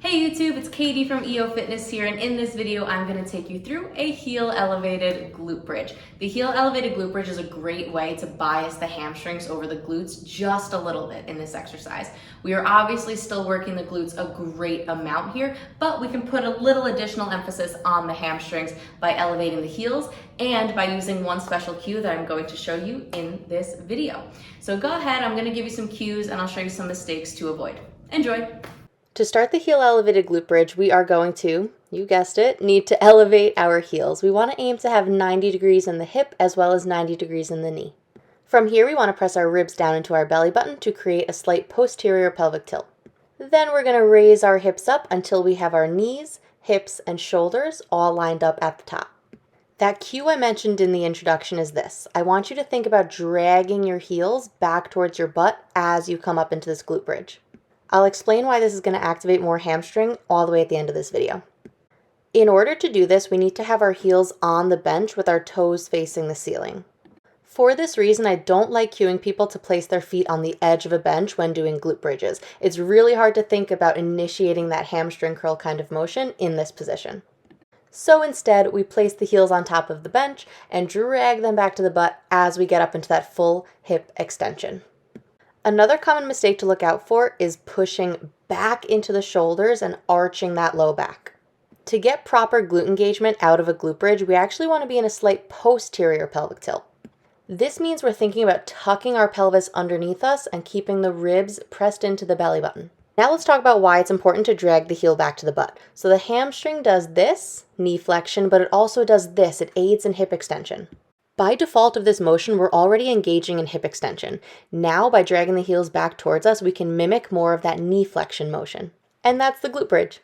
Hey YouTube, it's Katie from EO Fitness here, and in this video I'm going to take you through a heel elevated glute bridge. The heel elevated glute bridge is a great way to bias the hamstrings over the glutes just a little bit in this exercise. We are obviously still working the glutes a great amount here, but we can put a little additional emphasis on the hamstrings by elevating the heels and by using one special cue that I'm going to show you in this video. So go ahead, I'm going to give you some cues and I'll show you some mistakes to avoid. Enjoy! To start the heel elevated glute bridge, we are going to, you guessed it, need to elevate our heels. We want to aim to have 90 degrees in the hip as well as 90 degrees in the knee. From here, we want to press our ribs down into our belly button to create a slight posterior pelvic tilt. Then we're going to raise our hips up until we have our knees, hips, and shoulders all lined up at the top. That cue I mentioned in the introduction is this. I want you to think about dragging your heels back towards your butt as you come up into this glute bridge. I'll explain why this is going to activate more hamstring all the way at the end of this video. In order to do this, we need to have our heels on the bench with our toes facing the ceiling. For this reason, I don't like cueing people to place their feet on the edge of a bench when doing glute bridges. It's really hard to think about initiating that hamstring curl kind of motion in this position. So instead, we place the heels on top of the bench and drag them back to the butt as we get up into that full hip extension. Another common mistake to look out for is pushing back into the shoulders and arching that low back. To get proper glute engagement out of a glute bridge, we actually want to be in a slight posterior pelvic tilt. This means we're thinking about tucking our pelvis underneath us and keeping the ribs pressed into the belly button. Now let's talk about why it's important to drag the heel back to the butt. So the hamstring does this, knee flexion, but it also does this, it aids in hip extension. By default of this motion, we're already engaging in hip extension. Now, by dragging the heels back towards us, we can mimic more of that knee flexion motion. And that's the glute bridge.